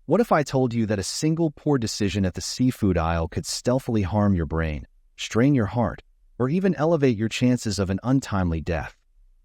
What if I told you that a single poor decision at the seafood aisle could stealthily harm your brain, strain your heart, or even elevate your chances of an untimely death?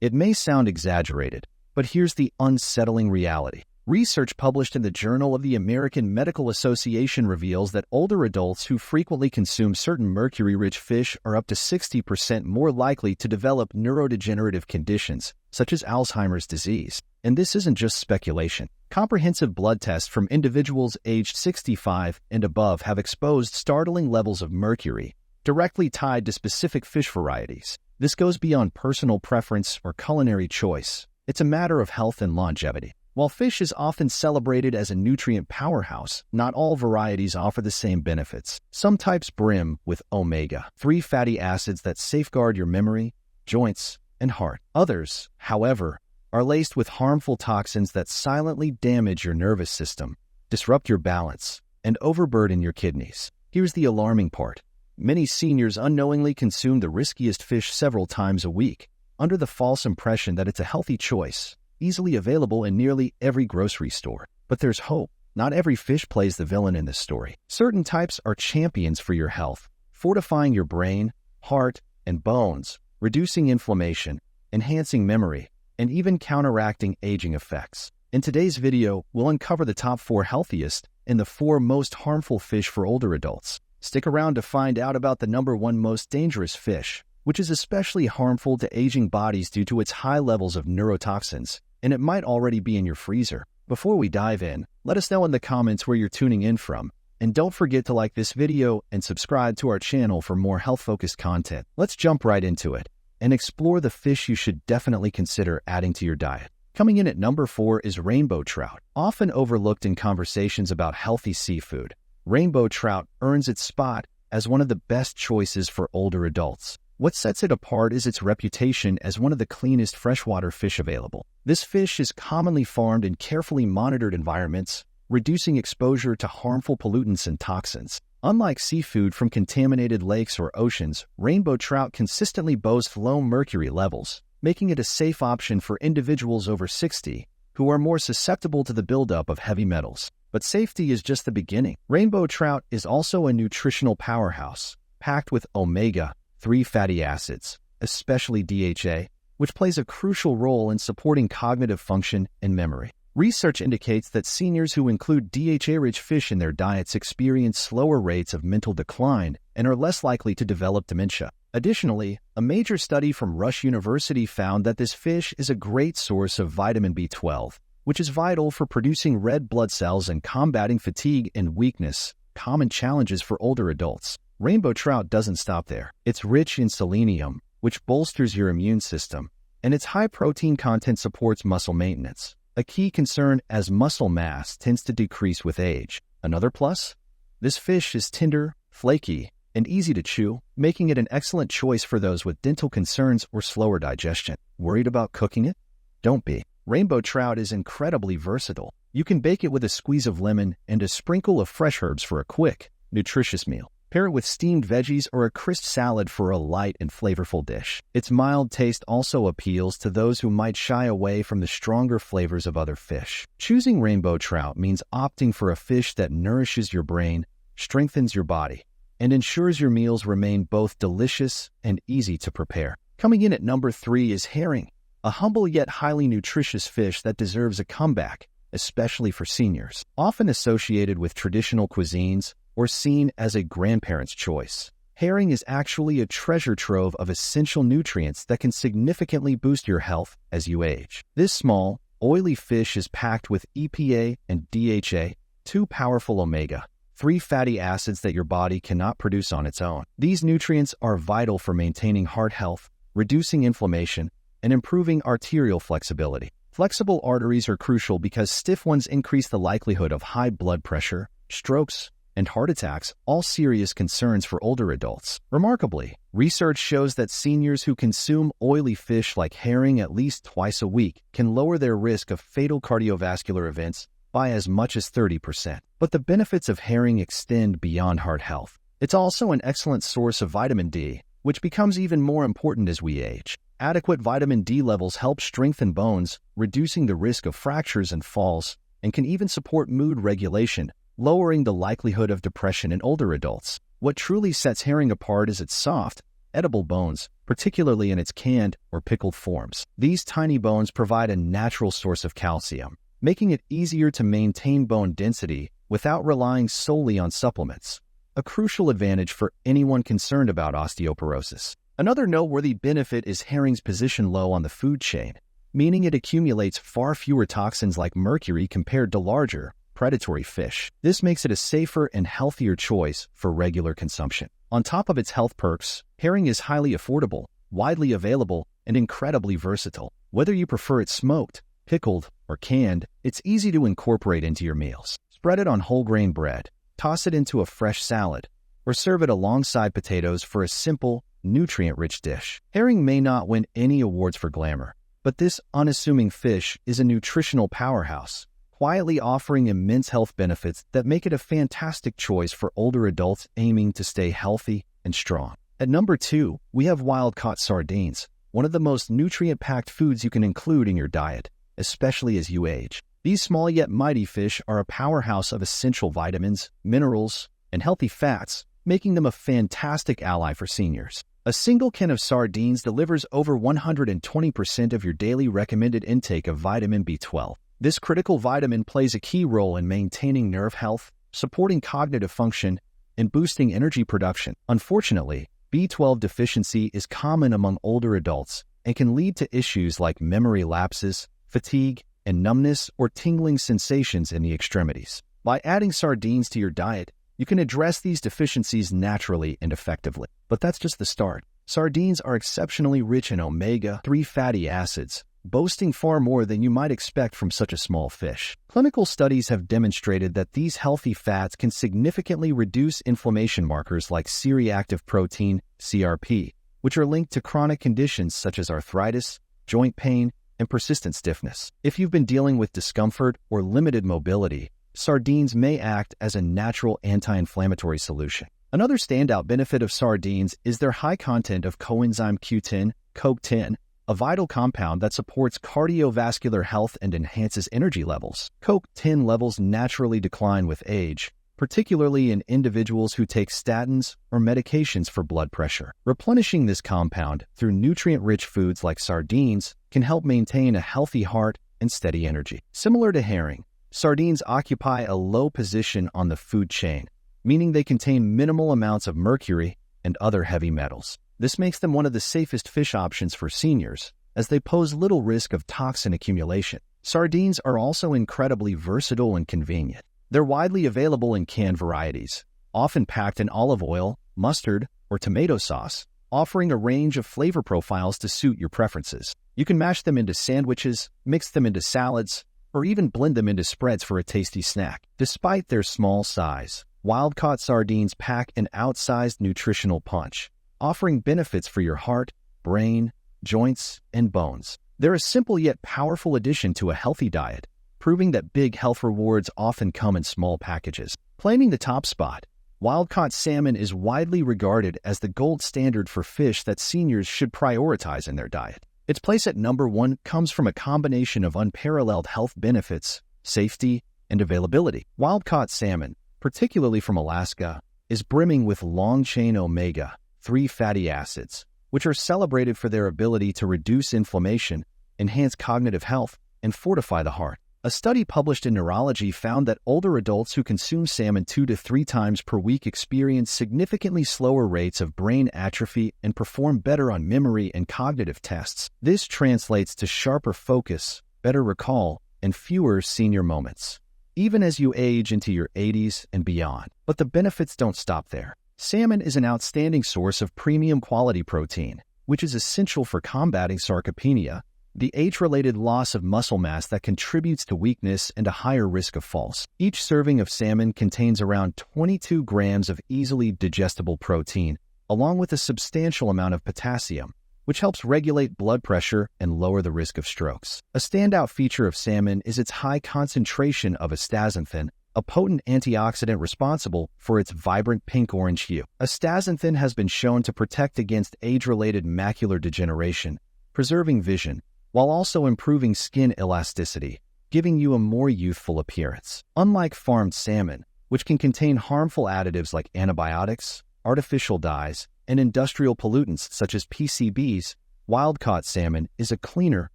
It may sound exaggerated, but here's the unsettling reality. Research published in the Journal of the American Medical Association reveals that older adults who frequently consume certain mercury-rich fish are up to 60% more likely to develop neurodegenerative conditions, such as Alzheimer's disease. And this isn't just speculation. Comprehensive blood tests from individuals aged 65 and above have exposed startling levels of mercury, directly tied to specific fish varieties. This goes beyond personal preference or culinary choice. It's a matter of health and longevity. While fish is often celebrated as a nutrient powerhouse, not all varieties offer the same benefits. Some types brim with omega-3 fatty acids that safeguard your memory, joints, and heart. Others, however, are laced with harmful toxins that silently damage your nervous system, disrupt your balance, and overburden your kidneys. Here's the alarming part. Many seniors unknowingly consume the riskiest fish several times a week, under the false impression that it's a healthy choice, easily available in nearly every grocery store. But there's hope. Not every fish plays the villain in this story. Certain types are champions for your health, fortifying your brain, heart, and bones, reducing inflammation, enhancing memory, and even counteracting aging effects. In today's video, we'll uncover the top 4 healthiest and the 4 most harmful fish for older adults. Stick around to find out about the number 1 most dangerous fish, which is especially harmful to aging bodies due to its high levels of neurotoxins, and it might already be in your freezer. Before we dive in, let us know in the comments where you're tuning in from, and don't forget to like this video and subscribe to our channel for more health-focused content. Let's jump right into it and explore the fish you should definitely consider adding to your diet. Coming in at number 4 is rainbow trout. Often overlooked in conversations about healthy seafood, rainbow trout earns its spot as one of the best choices for older adults. What sets it apart is its reputation as one of the cleanest freshwater fish available. This fish is commonly farmed in carefully monitored environments, reducing exposure to harmful pollutants and toxins. Unlike seafood from contaminated lakes or oceans, rainbow trout consistently boast low mercury levels, making it a safe option for individuals over 60 who are more susceptible to the buildup of heavy metals. But safety is just the beginning. Rainbow trout is also a nutritional powerhouse, packed with omega-3 fatty acids, especially DHA, which plays a crucial role in supporting cognitive function and memory. Research indicates that seniors who include DHA-rich fish in their diets experience slower rates of mental decline and are less likely to develop dementia. Additionally, a major study from Rush University found that this fish is a great source of vitamin B12, which is vital for producing red blood cells and combating fatigue and weakness, common challenges for older adults. Rainbow trout doesn't stop there. It's rich in selenium, which bolsters your immune system, and its high protein content supports muscle maintenance, a key concern as muscle mass tends to decrease with age. Another plus? This fish is tender, flaky, and easy to chew, making it an excellent choice for those with dental concerns or slower digestion. Worried about cooking it? Don't be. Rainbow trout is incredibly versatile. You can bake it with a squeeze of lemon and a sprinkle of fresh herbs for a quick, nutritious meal. Pair it with steamed veggies or a crisp salad for a light and flavorful dish. Its mild taste also appeals to those who might shy away from the stronger flavors of other fish. Choosing rainbow trout means opting for a fish that nourishes your brain, strengthens your body, and ensures your meals remain both delicious and easy to prepare. Coming in at number 3 is herring, a humble yet highly nutritious fish that deserves a comeback, especially for seniors. Often associated with traditional cuisines, or seen as a grandparent's choice, herring is actually a treasure trove of essential nutrients that can significantly boost your health as you age. This small, oily fish is packed with EPA and DHA, 2 powerful omega-3 fatty acids that your body cannot produce on its own. These nutrients are vital for maintaining heart health, reducing inflammation, and improving arterial flexibility. Flexible arteries are crucial because stiff ones increase the likelihood of high blood pressure, strokes, and heart attacks, all serious concerns for older adults. Remarkably, research shows that seniors who consume oily fish like herring at least twice a week can lower their risk of fatal cardiovascular events by as much as 30%. But the benefits of herring extend beyond heart health. It's also an excellent source of vitamin D, which becomes even more important as we age. Adequate vitamin D levels help strengthen bones, reducing the risk of fractures and falls, and can even support mood regulation, lowering the likelihood of depression in older adults. What truly sets herring apart is its soft, edible bones, particularly in its canned or pickled forms. These tiny bones provide a natural source of calcium, making it easier to maintain bone density without relying solely on supplements, a crucial advantage for anyone concerned about osteoporosis. Another noteworthy benefit is herring's position low on the food chain, meaning it accumulates far fewer toxins like mercury compared to larger, predatory fish. This makes it a safer and healthier choice for regular consumption. On top of its health perks, herring is highly affordable, widely available, and incredibly versatile. Whether you prefer it smoked, pickled, or canned, it's easy to incorporate into your meals. Spread it on whole grain bread, toss it into a fresh salad, or serve it alongside potatoes for a simple, nutrient-rich dish. Herring may not win any awards for glamour, but this unassuming fish is a nutritional powerhouse, quietly offering immense health benefits that make it a fantastic choice for older adults aiming to stay healthy and strong. At number 2, we have wild-caught sardines, one of the most nutrient-packed foods you can include in your diet, especially as you age. These small yet mighty fish are a powerhouse of essential vitamins, minerals, and healthy fats, making them a fantastic ally for seniors. A single can of sardines delivers over 120% of your daily recommended intake of vitamin B12. This critical vitamin plays a key role in maintaining nerve health, supporting cognitive function, and boosting energy production. Unfortunately, B12 deficiency is common among older adults and can lead to issues like memory lapses, fatigue, and numbness or tingling sensations in the extremities. By adding sardines to your diet, you can address these deficiencies naturally and effectively. But that's just the start. Sardines are exceptionally rich in omega-3 fatty acids, boasting far more than you might expect from such a small fish. Clinical studies have demonstrated that these healthy fats can significantly reduce inflammation markers like C-reactive protein, CRP, which are linked to chronic conditions such as arthritis, joint pain, and persistent stiffness. If you've been dealing with discomfort or limited mobility, sardines may act as a natural anti-inflammatory solution. Another standout benefit of sardines is their high content of coenzyme Q10, CoQ10, a vital compound that supports cardiovascular health and enhances energy levels. CoQ10 levels naturally decline with age, particularly in individuals who take statins or medications for blood pressure. Replenishing this compound through nutrient-rich foods like sardines can help maintain a healthy heart and steady energy. Similar to herring, sardines occupy a low position on the food chain, meaning they contain minimal amounts of mercury and other heavy metals. This makes them one of the safest fish options for seniors, as they pose little risk of toxin accumulation. Sardines are also incredibly versatile and convenient. They're widely available in canned varieties, often packed in olive oil, mustard, or tomato sauce, offering a range of flavor profiles to suit your preferences. You can mash them into sandwiches, mix them into salads, or even blend them into spreads for a tasty snack. Despite their small size, wild-caught sardines pack an outsized nutritional punch, offering benefits for your heart, brain, joints, and bones. They're a simple yet powerful addition to a healthy diet, proving that big health rewards often come in small packages. Claiming the top spot, wild-caught salmon is widely regarded as the gold standard for fish that seniors should prioritize in their diet. Its place at number 1 comes from a combination of unparalleled health benefits, safety, and availability. Wild-caught salmon, particularly from Alaska, is brimming with long-chain omega-3 fatty acids, which are celebrated for their ability to reduce inflammation, enhance cognitive health, and fortify the heart. A study published in Neurology found that older adults who consume salmon 2 to 3 times per week experience significantly slower rates of brain atrophy and perform better on memory and cognitive tests. This translates to sharper focus, better recall, and fewer senior moments, even as you age into your 80s and beyond. But the benefits don't stop there. Salmon is an outstanding source of premium quality protein, which is essential for combating sarcopenia, the age-related loss of muscle mass that contributes to weakness and a higher risk of falls. Each serving of salmon contains around 22 grams of easily digestible protein, along with a substantial amount of potassium, which helps regulate blood pressure and lower the risk of strokes. A standout feature of salmon is its high concentration of astaxanthin, a potent antioxidant responsible for its vibrant pink-orange hue. Astaxanthin has been shown to protect against age-related macular degeneration, preserving vision, while also improving skin elasticity, giving you a more youthful appearance. Unlike farmed salmon, which can contain harmful additives like antibiotics, artificial dyes, and industrial pollutants such as PCBs, wild-caught salmon is a cleaner,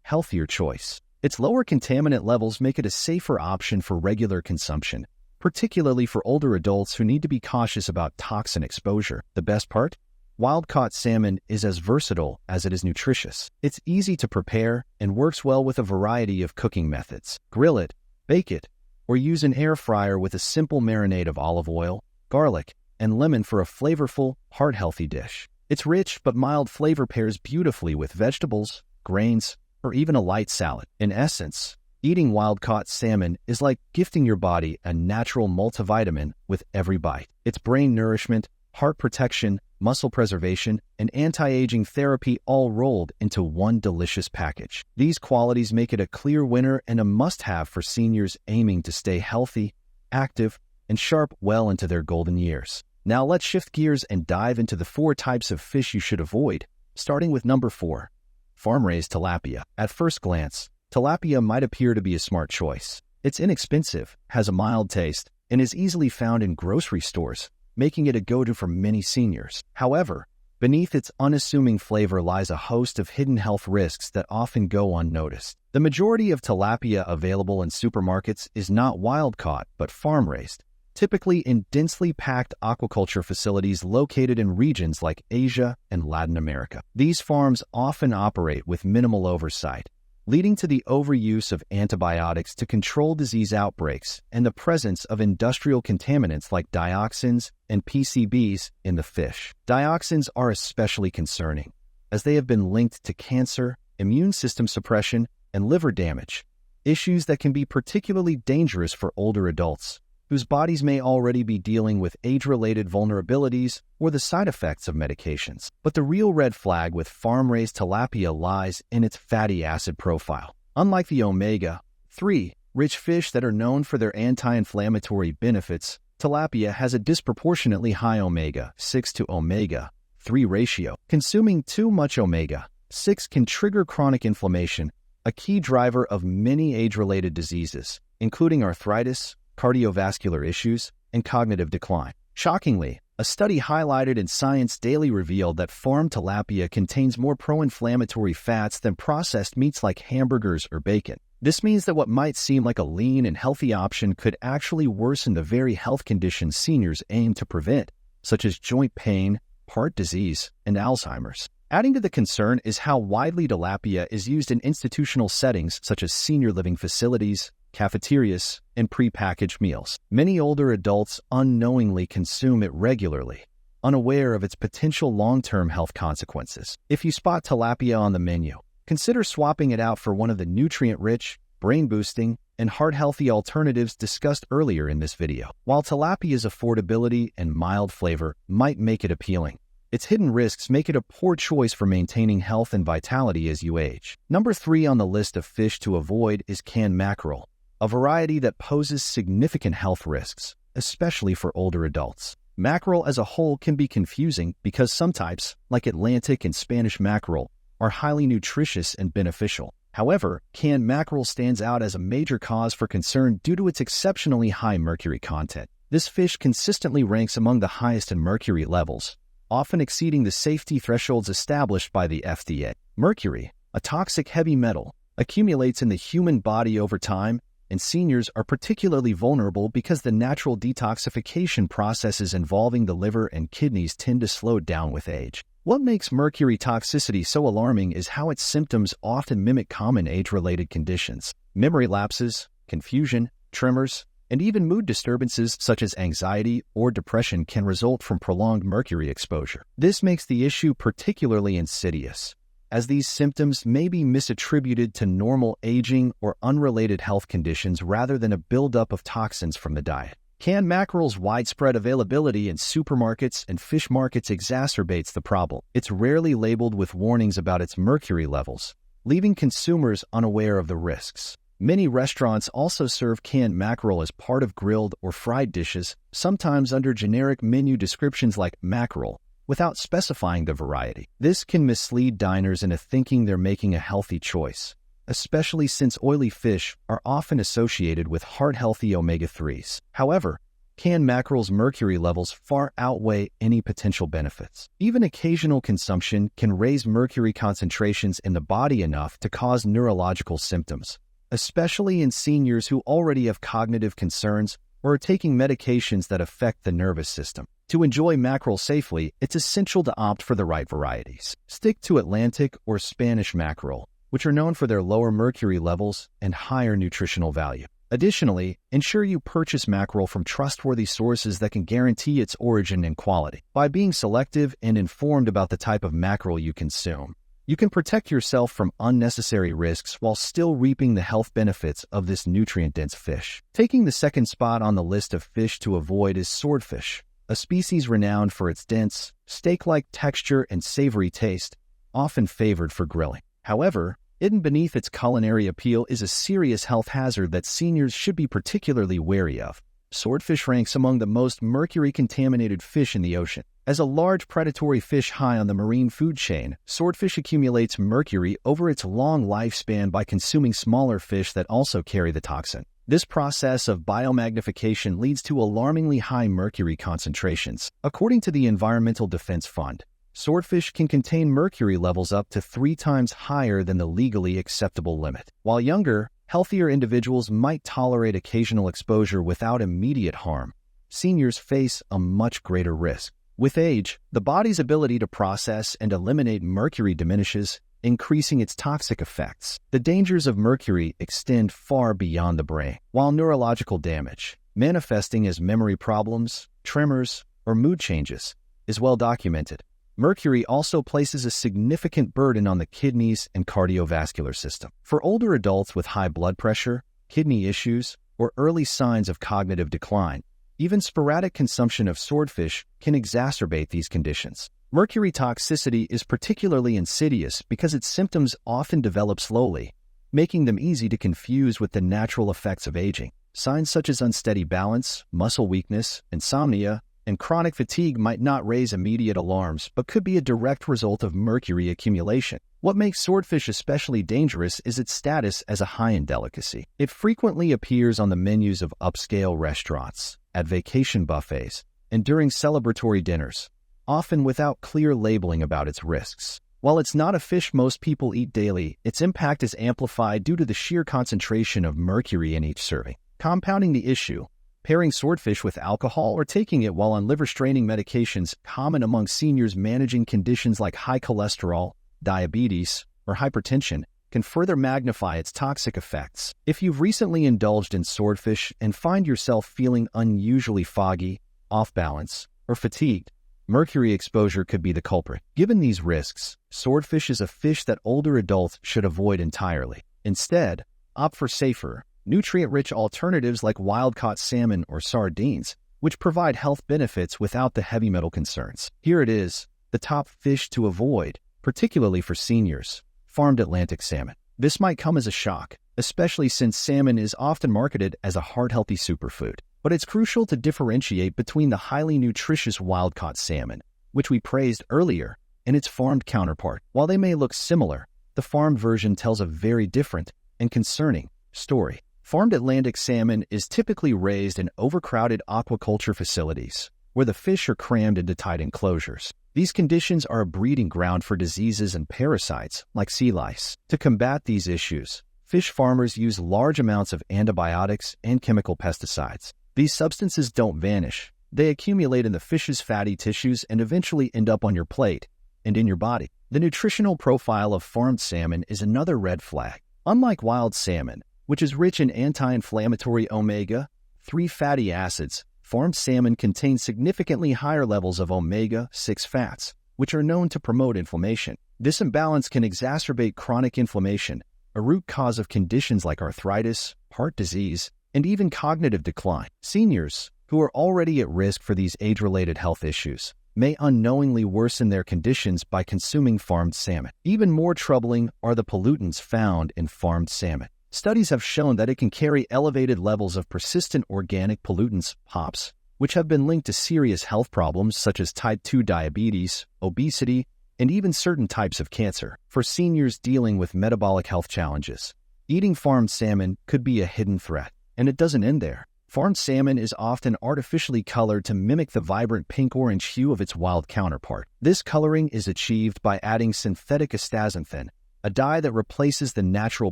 healthier choice. Its lower contaminant levels make it a safer option for regular consumption, particularly for older adults who need to be cautious about toxin exposure. The best part? Wild-caught salmon is as versatile as it is nutritious. It's easy to prepare and works well with a variety of cooking methods. Grill it, bake it, or use an air fryer with a simple marinade of olive oil, garlic, and lemon for a flavorful, heart-healthy dish. Its rich but mild flavor pairs beautifully with vegetables, grains, or even a light salad. In essence, eating wild-caught salmon is like gifting your body a natural multivitamin with every bite. It's brain nourishment, heart protection, muscle preservation, and anti-aging therapy all rolled into one delicious package. These qualities make it a clear winner and a must-have for seniors aiming to stay healthy, active, and sharp well into their golden years. Now let's shift gears and dive into the 4 types of fish you should avoid, starting with number 4, farm-raised tilapia. At first glance, tilapia might appear to be a smart choice. It's inexpensive, has a mild taste, and is easily found in grocery stores, making it a go-to for many seniors. However, beneath its unassuming flavor lies a host of hidden health risks that often go unnoticed. The majority of tilapia available in supermarkets is not wild-caught but farm-raised, typically in densely packed aquaculture facilities located in regions like Asia and Latin America. These farms often operate with minimal oversight, leading to the overuse of antibiotics to control disease outbreaks and the presence of industrial contaminants like dioxins and PCBs in the fish. Dioxins are especially concerning, as they have been linked to cancer, immune system suppression, and liver damage, issues that can be particularly dangerous for older adults, whose bodies may already be dealing with age-related vulnerabilities or the side effects of medications. But the real red flag with farm-raised tilapia lies in its fatty acid profile. Unlike the omega-3 rich fish that are known for their anti-inflammatory benefits, tilapia has a disproportionately high omega-6 to omega-3 ratio. Consuming too much omega-6 can trigger chronic inflammation, a key driver of many age-related diseases, including arthritis, cardiovascular issues, and cognitive decline. Shockingly, a study highlighted in Science Daily revealed that farmed tilapia contains more pro-inflammatory fats than processed meats like hamburgers or bacon. This means that what might seem like a lean and healthy option could actually worsen the very health conditions seniors aim to prevent, such as joint pain, heart disease, and Alzheimer's. Adding to the concern is how widely tilapia is used in institutional settings such as senior living facilities, cafeterias, and prepackaged meals. Many older adults unknowingly consume it regularly, unaware of its potential long-term health consequences. If you spot tilapia on the menu, consider swapping it out for one of the nutrient-rich, brain-boosting, and heart-healthy alternatives discussed earlier in this video. While tilapia's affordability and mild flavor might make it appealing, its hidden risks make it a poor choice for maintaining health and vitality as you age. Number 3 on the list of fish to avoid is canned mackerel, a variety that poses significant health risks, especially for older adults. Mackerel as a whole can be confusing because some types, like Atlantic and Spanish mackerel, are highly nutritious and beneficial. However, canned mackerel stands out as a major cause for concern due to its exceptionally high mercury content. This fish consistently ranks among the highest in mercury levels, often exceeding the safety thresholds established by the FDA. Mercury, a toxic heavy metal, accumulates in the human body over time, and seniors are particularly vulnerable because the natural detoxification processes involving the liver and kidneys tend to slow down with age. What makes mercury toxicity so alarming is how its symptoms often mimic common age-related conditions. Memory lapses, confusion, tremors, and even mood disturbances such as anxiety or depression can result from prolonged mercury exposure. This makes the issue particularly insidious, as these symptoms may be misattributed to normal aging or unrelated health conditions rather than a buildup of toxins from the diet. Canned mackerel's widespread availability in supermarkets and fish markets exacerbates the problem. It's rarely labeled with warnings about its mercury levels, leaving consumers unaware of the risks. Many restaurants also serve canned mackerel as part of grilled or fried dishes, sometimes under generic menu descriptions like mackerel, without specifying the variety. This can mislead diners into thinking they're making a healthy choice, especially since oily fish are often associated with heart-healthy omega-3s. However, canned mackerel's mercury levels far outweigh any potential benefits. Even occasional consumption can raise mercury concentrations in the body enough to cause neurological symptoms, especially in seniors who already have cognitive concerns or are taking medications that affect the nervous system. To enjoy mackerel safely, it's essential to opt for the right varieties. Stick to Atlantic or Spanish mackerel, which are known for their lower mercury levels and higher nutritional value. Additionally, ensure you purchase mackerel from trustworthy sources that can guarantee its origin and quality. By being selective and informed about the type of mackerel you consume, you can protect yourself from unnecessary risks while still reaping the health benefits of this nutrient-dense fish. Taking the second spot on the list of fish to avoid is swordfish, a species renowned for its dense, steak-like texture and savory taste, often favored for grilling. However, hidden beneath its culinary appeal is a serious health hazard that seniors should be particularly wary of. Swordfish ranks among the most mercury-contaminated fish in the ocean. As a large predatory fish high on the marine food chain, swordfish accumulates mercury over its long lifespan by consuming smaller fish that also carry the toxin. This process of biomagnification leads to alarmingly high mercury concentrations. According to the Environmental Defense Fund, swordfish can contain mercury levels up to 3 times higher than the legally acceptable limit. While younger, healthier individuals might tolerate occasional exposure without immediate harm, seniors face a much greater risk. With age, the body's ability to process and eliminate mercury diminishes, increasing its toxic effects. The dangers of mercury extend far beyond the brain. While neurological damage, manifesting as memory problems, tremors, or mood changes, is well documented, mercury also places a significant burden on the kidneys and cardiovascular system. For older adults with high blood pressure, kidney issues, or early signs of cognitive decline, even sporadic consumption of swordfish can exacerbate these conditions. Mercury toxicity is particularly insidious because its symptoms often develop slowly, making them easy to confuse with the natural effects of aging. Signs such as unsteady balance, muscle weakness, insomnia, and chronic fatigue might not raise immediate alarms, but could be a direct result of mercury accumulation. What makes swordfish especially dangerous is its status as a high-end delicacy. It frequently appears on the menus of upscale restaurants, at vacation buffets, and during celebratory dinners, often without clear labeling about its risks. While it's not a fish most people eat daily, its impact is amplified due to the sheer concentration of mercury in each serving. Compounding the issue, pairing swordfish with alcohol or taking it while on liver-straining medications common among seniors managing conditions like high cholesterol, diabetes, or hypertension can further magnify its toxic effects. If you've recently indulged in swordfish and find yourself feeling unusually foggy, off balance, or fatigued, mercury exposure could be the culprit. Given these risks, swordfish is a fish that older adults should avoid entirely. Instead, opt for safer, nutrient-rich alternatives like wild-caught salmon or sardines, which provide health benefits without the heavy metal concerns. Here it is, the top fish to avoid, particularly for seniors: farmed Atlantic salmon. This might come as a shock, especially since salmon is often marketed as a heart-healthy superfood. But it's crucial to differentiate between the highly nutritious wild-caught salmon, which we praised earlier, and its farmed counterpart. While they may look similar, the farmed version tells a very different and concerning story. Farmed Atlantic salmon is typically raised in overcrowded aquaculture facilities, where the fish are crammed into tight enclosures. These conditions are a breeding ground for diseases and parasites, like sea lice. To combat these issues, fish farmers use large amounts of antibiotics and chemical pesticides. These substances don't vanish. They accumulate in the fish's fatty tissues and eventually end up on your plate and in your body. The nutritional profile of farmed salmon is another red flag. Unlike wild salmon, which is rich in anti-inflammatory omega-3 fatty acids, farmed salmon contains significantly higher levels of omega-6 fats, which are known to promote inflammation. This imbalance can exacerbate chronic inflammation, a root cause of conditions like arthritis, heart disease, and even cognitive decline. Seniors, who are already at risk for these age-related health issues, may unknowingly worsen their conditions by consuming farmed salmon. Even more troubling are the pollutants found in farmed salmon. Studies have shown that it can carry elevated levels of persistent organic pollutants, POPs, which have been linked to serious health problems such as type 2 diabetes, obesity, and even certain types of cancer. For seniors dealing with metabolic health challenges, eating farmed salmon could be a hidden threat. And it doesn't end there. Farmed salmon is often artificially colored to mimic the vibrant pink-orange hue of its wild counterpart. This coloring is achieved by adding synthetic astaxanthin, a dye that replaces the natural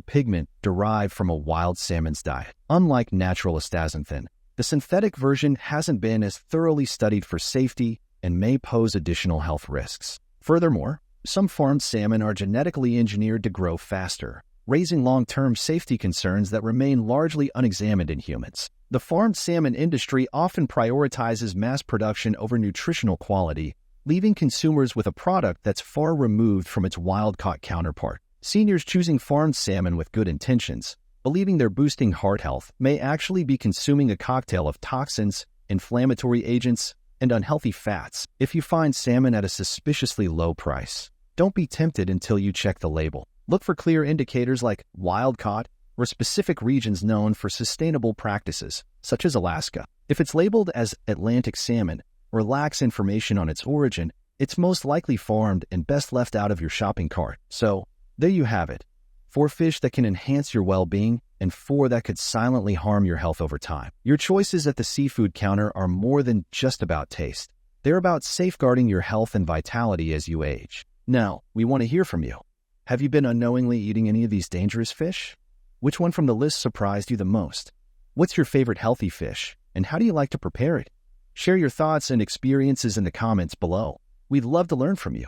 pigment derived from a wild salmon's diet. Unlike natural astaxanthin, the synthetic version hasn't been as thoroughly studied for safety and may pose additional health risks. Furthermore, some farmed salmon are genetically engineered to grow faster, raising long-term safety concerns that remain largely unexamined in humans. The farmed salmon industry often prioritizes mass production over nutritional quality, leaving consumers with a product that's far removed from its wild-caught counterpart. Seniors choosing farmed salmon with good intentions, believing they're boosting heart health, may actually be consuming a cocktail of toxins, inflammatory agents, and unhealthy fats. If you find salmon at a suspiciously low price, don't be tempted until you check the label. Look for clear indicators like wild-caught or specific regions known for sustainable practices, such as Alaska. If it's labeled as Atlantic salmon or lacks information on its origin, it's most likely farmed and best left out of your shopping cart. So, there you have it. 4 fish that can enhance your well-being and 4 that could silently harm your health over time. Your choices at the seafood counter are more than just about taste. They're about safeguarding your health and vitality as you age. Now, we want to hear from you. Have you been unknowingly eating any of these dangerous fish? Which one from the list surprised you the most? What's your favorite healthy fish, and how do you like to prepare it? Share your thoughts and experiences in the comments below. We'd love to learn from you.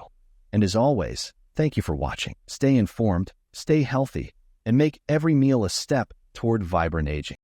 And as always, thank you for watching. Stay informed, stay healthy, and make every meal a step toward vibrant aging.